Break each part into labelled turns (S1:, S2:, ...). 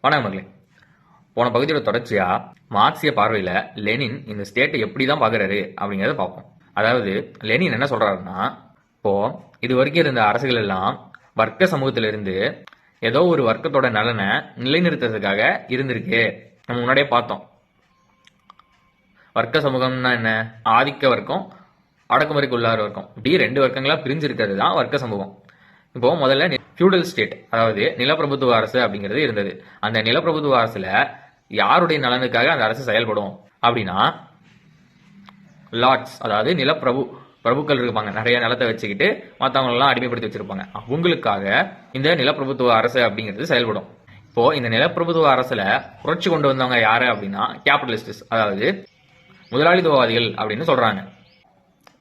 S1: வணக்கம் மகளே. போன பகுதியோட தொடர்ச்சியா மார்க்சிய பார்வையில லெனின் இந்த ஸ்டேட்டை எப்படி தான் பாக்குறாரு அப்படிங்கறத பார்ப்போம். அதாவது லெனின் என்ன சொல்றாருன்னா, இப்போ இது வரைக்கும் இருந்த அரசுகள் எல்லாம் வர்க்க சமூகத்திலிருந்து ஏதோ ஒரு வர்க்கத்தோட நலனை நிலைநிறுத்துறதுக்காக இருந்திருக்கு. நம்ம முன்னாடியே பார்த்தோம். வர்க்க சமூகம்னா என்ன? ஆதிக்க வர்க்கம், அடக்குமுறைக்கு உள்ளார வர்க்கம், இப்படி ரெண்டு வர்க்கங்களா பிரிஞ்சிருக்கிறது தான் வர்க்க சமூகம். இப்போ முதல்ல ஃபியூடல் ஸ்டேட், அதாவது நிலப்பிரபுத்துவ அரசு அப்படிங்கிறது இருந்தது. அந்த நிலப்பிரபுத்துவ அரசுல யாருடைய நலனுக்காக அந்த அரசு செயல்படும் அப்படின்னா, லார்ட்ஸ், அதாவது பிரபுக்கள் இருப்பாங்க, நிறைய நிலத்தை வச்சுக்கிட்டு மற்றவங்க எல்லாம் அடிமைப்படுத்தி வச்சிருப்பாங்க. அவங்களுக்காக இந்த நிலப்பிரபுத்துவ அரசு அப்படிங்கிறது செயல்படும். இப்போ இந்த நிலப்பிரபுத்துவ அரசுல புரட்சி கொண்டு வந்தவங்க யாரு அப்படின்னா கேபிட்டலிஸ்ட், அதாவது முதலாளித்துவவாதிகள் அப்படின்னு சொல்றாங்க.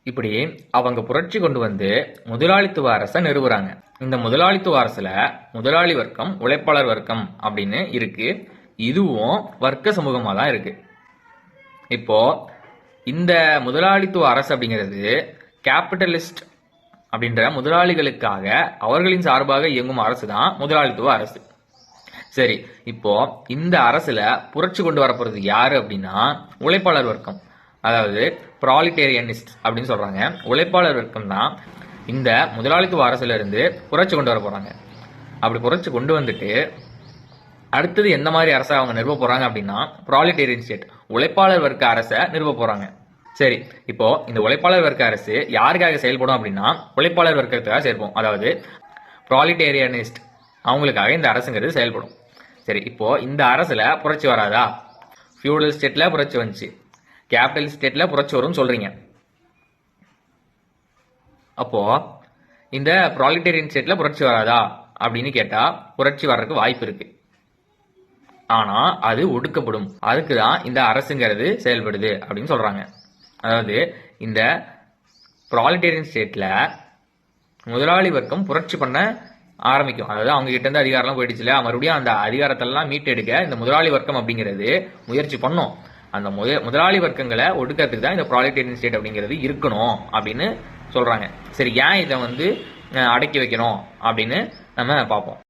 S1: இப்படி அவங்க புரட்சி கொண்டு வந்து முதலாளித்துவ அரசை நிறுவுறாங்க. இந்த முதலாளித்துவ அரசுல முதலாளி வர்க்கம், உழைப்பாளர் வர்க்கம் அப்படின்னு இருக்கு. இதுவும் வர்க்க சமூகமா தான் இருக்கு. இப்போ இந்த முதலாளித்துவ அரசு அப்படிங்கிறது கேபிட்டலிஸ்ட் அப்படின்ற முதலாளிகளுக்காக அவர்களின் சார்பாக இயங்கும் அரசு தான் முதலாளித்துவ அரசு. சரி, இப்போ இந்த அரசுல புரட்சி கொண்டு வரப்போறது யாரு அப்படின்னா உழைப்பாளர் வர்க்கம், அதாவது ப்ராலிட்டேரியனிஸ்ட் அப்படின்னு சொல்றாங்க. உழைப்பாளர் வர்க்கம் தான் இந்த முதலாளித்துவ அரசுல இருந்து புரட்சி கொண்டு வர போறாங்க. அப்படி புரட்சி கொண்டு வந்துட்டு அடுத்தது எந்த மாதிரி அரசை அவங்க நிறுவ போறாங்க அப்படின்னா ப்ராலிட்டேரியன் ஸ்டேட், உழைப்பாளர் வர்க்க அரசை நிறுவ போறாங்க. சரி, இப்போ இந்த உழைப்பாளர் வர்க்க அரசு யாருக்காக செயல்படும் அப்படின்னா உழைப்பாளர் வர்க்கத்துக்காக செயல்படும், அதாவது ப்ராலிட்டேரியனிஸ்ட் அவங்களுக்காக இந்த அரசுங்கிறது செயல்படும். சரி, இப்போ இந்த அரசுல புரட்சி வராதா? ஃபியூடல் ஸ்டேட்ல புரட்சி வந்துச்சு, கேபிட்டல் ஸ்டேட்ல புரட்சி வரும்னு சொல்றீங்க. அப்போ இந்த ப்ராலிட்டேரியன் ஸ்டேட்ல புரட்சி வராதா அப்படின்னு கேட்டா புரட்சி வர்றதுக்கு வாய்ப்பு இருக்கு. ஆனா அது ஒடுக்கப்படும், அதுக்குதான் இந்த அரசுங்கிறது செயல்படுது அப்படின்னு சொல்றாங்க. அதாவது இந்த ப்ராலிட்டேரியன் ஸ்டேட்ல முதலாளி வர்க்கம் புரட்சி பண்ண ஆரம்பிக்கும். அதாவது அவங்க கிட்ட இருந்து அதிகாரம் போயிடுச்சுல, மறுபடியும் அந்த அதிகாரத்தெல்லாம் மீட்டெடுக்க இந்த முதலாளி வர்க்கம் அப்படிங்கிறது முயற்சி பண்ணும். அந்த முதலாளி வர்க்கங்களை ஒடுக்கிறதுக்கு தான் இந்த ப்ராலிட்டேரியன் ஸ்டேட் அப்படிங்கிறது இருக்கணும் அப்படின்னு சொல்றாங்க. சரி, ஏன் இதை அடக்கி வைக்கணும் அப்படின்னு நம்ம பார்ப்போம்.